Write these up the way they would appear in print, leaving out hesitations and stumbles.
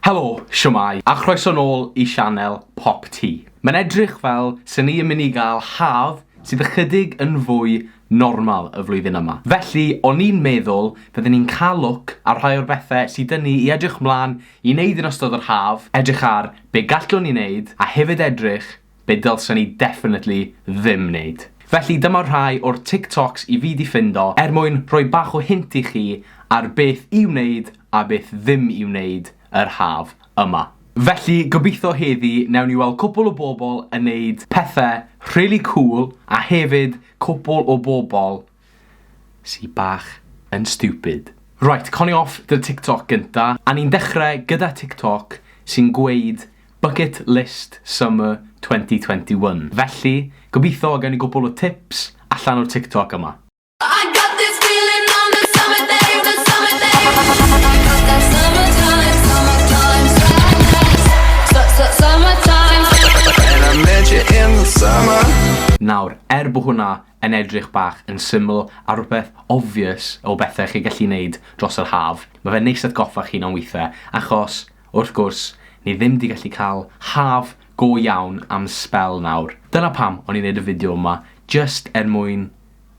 Helo, siwmai, a chroeso nôl i sianel Pop Tea. Mae'n edrych fel sy'n ni yn mynd i gael haf sydd ychydig yn fwy normal y flwyddyn yma. Felly, o'n i'n meddwl byddwn ni'n cael look ar rhai o'r bethau sydd dyn ni i edrych mlaen i wneud yn ystod yr haf, edrych ar be gallwn ni wneud, a hefyd edrych be dylsyn ni definitely ddim wneud. Felly dyma rhai o'r TikToks i fi di ffindo mwyn rhoi bach o hint i chi ar beth i wneud a beth ddim i wneud yr haf yma. Felly, gobeithio heddi, newn ni weld cwpl o bobl yn neud pethau really cool a hefyd cwpl o bobl sy'n bach yn stupid. Right, coni off dy TikTok gynta, a ni'n dechrau gyda TikTok sy'n gweud Bucket List Summer 2021. Felly, gobeithio gen i cwpl o tips allan o'r TikTok yma. Nawr, bod hwnna yn edrych bach yn syml a rhywbeth obvious o bethau chi gallu wneud dros yr haf, mae fe'n neis atgoffa chi na'n weithiau, achos, wrth gwrs, ni ddim di gallu cael haf go iawn am spel nawr. Dyna pam o'n i'n neud y fideo yma, just mwyn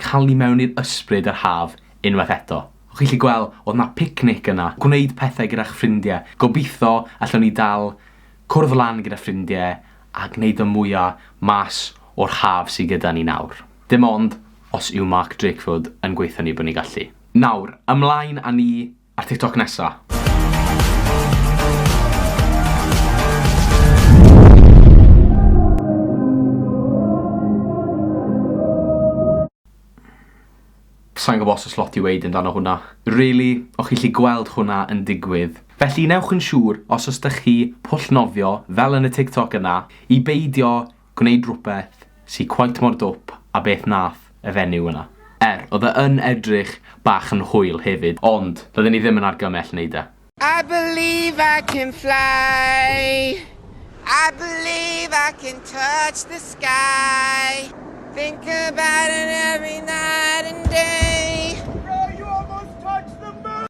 cael ni mewn i'r ysbryd yr haf unwaith eto. O'ch chi'n gallu gweld, oedd na picnic yna, gwneud pethau gyda'ch ffrindiau, gobeithio allwn ni dal cwrdd lan gyda ffrindiau a gwneud y mwyaf mas o'r haf sydd gyda ni nawr. Dim ond os yw Mark Drakeford yn gweithio ni bod ni gallu. Nawr, ymlaen â ni ar TikTok nesa. Sa'n gwybod os lot i weid amdano hwnna. Really, o'ch chi'n gallu gweld hwnna yn digwydd. Felly newch yn siŵr os ydych chi pwllnofio, fel yn y TikTok yna, i beidio gwneud rhywbeth sy'n quite mor dwp a beth nath y fenyw yna. Oedd yn edrych bach yn hwyl hefyd, ond byddwn ni ddim yn argymell wneud e. I believe I can fly. I believe I can touch the sky. Think about it every night and day. Bro, you almost touched the moon.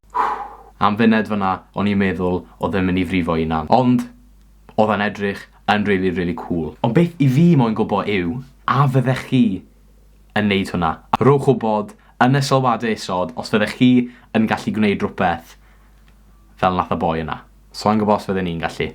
Am funed fyna, o'n i'n meddwl oedd yn mynd i frifo unan. Ond, oedd yn edrych yn really cool. Ond beth i fi moyn gwybod yw, a fyddech chi yn neud hwnna? Rwch wybod yn y sylwadau isod os fyddech chi yn gallu gwneud rhywbeth fel nath y boi yna. So yn gwybod os fydden ni'n gallu.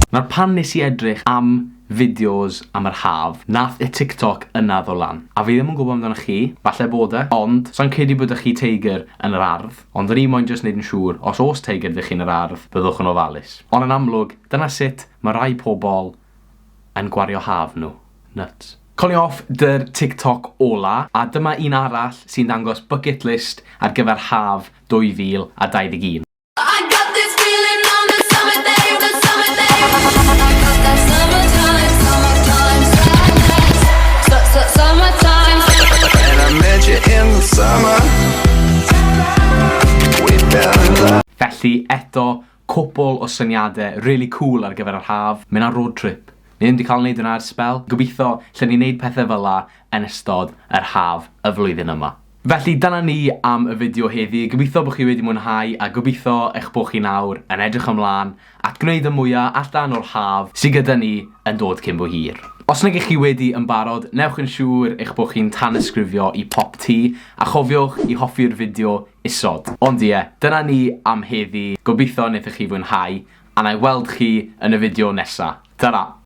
Nawr pan nes i edrych am fideos am yr haf, nath y TikTok yna ddod lan. A fi ddim yn gwybod amdano chi, falle bod e, ond sa'n credu bod ych chi teigr yn yr ardd, ond yr un moyn jyst wneud yn siŵr, os oes teigr ddech chi'n yr ardd, byddwch yn ofalus. Ond yn amlwg, dyna sut mae rai pobl yn gwario haf nhw. Nuts. Coli off dy'r TikTok ola, a dyma un arall sy'n dangos bucket list ar gyfer haf 2021. Felly, eto, cwpl o syniadau really cool ar gyfer yr haf. Mynd ar road trip. Ni ddim wedi cael wneud yna ar sbel. Gobeithio lle ni'n neud pethau fel la yn ystod yr haf y flwyddyn yma. Felly, dyna ni am y fideo heddi. Gobeithio bod chi wedi mwynhau a gobeithio eich bod chi nawr yn edrych ymlaen at gwneud y mwyaf allan o'r haf sydd gyda ni yn dod cyn bo hir. Os nag chi wedi yn barod, newch yn siŵr eich bod chi'n tanysgrifio i Pop Tea a chofiwch i hoffi'r fideo isod. Ond ie, dyna ni am heddi. Gobeithio wnaethoch chi fwynhau a na i weld chi yn y fideo nesa. Tara!